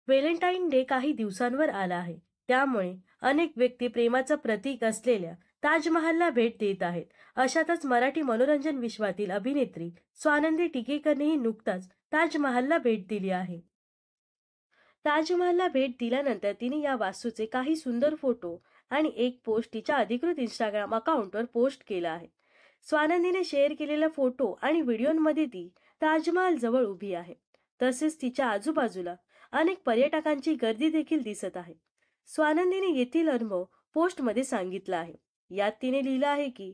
Valentine day काही दिवसांवर आला आहे. त्यामुळे अनेक व्यक्ती प्रेमाचं प्रतीक असलेल्या ताजमहालला भेट देत आहेत. अशातच मराठी मनोरंजन विश्वातील अभिनेत्री स्वानंदी टिकेकरनेही नुकताच ताजमहालला भेट दिली आहे. ताजमहालला भेट दिल्यानंतर तिने या वास्तूचे काही सुंदर फोटो आणि एक पोस्ट तिच्या अधिकृत इंस्टाग्राम अकाउंटवर पोस्ट केला आहे. स्वानंदीने शेअर केलेल्या फोटो आणि व्हिडिओमध्ये ती ताजमहाल जवळ उभी आहे. तसेच तिच्या आजूबाजूला अनेक पर्यटकांची गर्दी देखील दिसत आहे. स्वानंदीने येथील अनुभव पोस्टमध्ये सांगितला आहे. यात तिने लिहिलं आहे की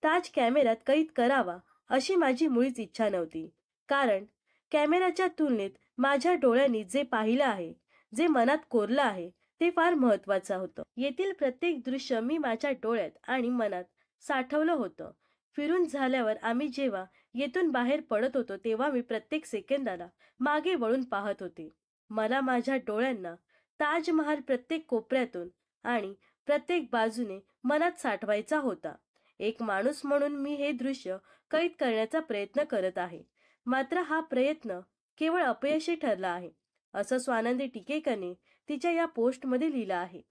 ताज कॅमेऱ्यात कैद करावा अशी माझी मुळीच इच्छा नव्हती, कारण कॅमेऱ्याच्या तुलनेत माझ्या डोळ्यांनी जे पाहिलं आहे, जे मनात कोरलं आहे, ते फार महत्वाचं होतं. येथील प्रत्येक दृश्य मी माझ्या डोळ्यात आणि मनात साठवलं होतं. फिरून झाल्यावर आम्ही जेव्हा येथून बाहेर पडत होतो तेव्हा मी प्रत्येक सेकंदाला मागे वळून पाहत होते. मला माझ्या डोळ्यांना ताजमहाल प्रत्येक कोपऱ्यातून आणि प्रत्येक बाजूने मनात साठवायचा होता. एक माणूस म्हणून मी हे दृश्य कैद करण्याचा प्रयत्न करत आहे. मात्र हा प्रयत्न केवळ अपयशी ठरला आहे, असं स्वानंदी टिकेकरने तिच्या या पोस्टमध्ये लिहिलं आहे.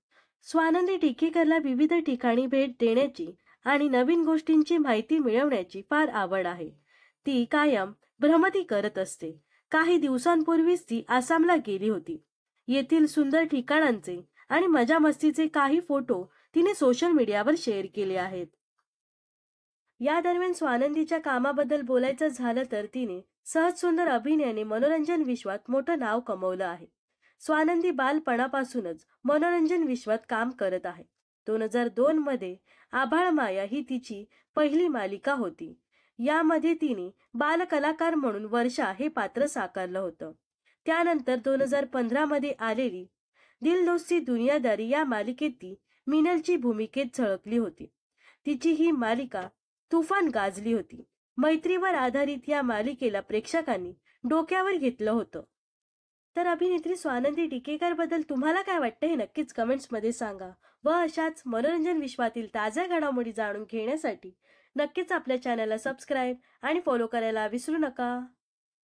स्वानंदी टिकेकरला विविध ठिकाणी भेट देण्याची आणि नवीन गोष्टींची माहिती मिळवण्याची फार आवड आहे. ती कायम भ्रमंती करत असते. काही दिवसांपूर्वीच ती आसामला गेली होती. येथील सुंदर ठिकाणांचे आणि मजा मस्तीचे काही फोटो तिने सोशल मीडियावर शेअर केले आहेत. या दरम्यान स्वानंदीच्या कामाबद्दल बोलायचं झालं तर तिने सहज सुंदर अभिनयाने मनोरंजन विश्वात मोठं नाव कमवलं आहे. स्वानंदी बालपणापासूनच मनोरंजन विश्वात काम करत आहे. 2002 मध्ये आभाळ माया ही तिची पहिली मालिका होती. यामध्ये तिने बालकलाकार म्हणून वर्षा हे पात्र साकारलं होतं. त्यानंतर 2015 मध्ये आलेली दिल दोस्ती दुनियादारी या मालिकेत ती मिनलची भूमिकेत झळकली होती. तिची ही मालिका तुफान गाजली होती. मैत्रीवर आधारित या मालिकेला प्रेक्षकांनी डोक्यावर घेतलं होतं. तर अभिनेत्री स्वानंदी टिकेकर बद्दल तुम्हाला काय वाटतं हे नक्कीच कमेंट्स मध्ये सांगा. व अशाच मनोरंजन विश्वातील ताज्या घडामोडी जाणून घेण्यासाठी नक्कीच आपल्या चॅनलला सबस्क्राईब आणि फॉलो करायला विसरू नका.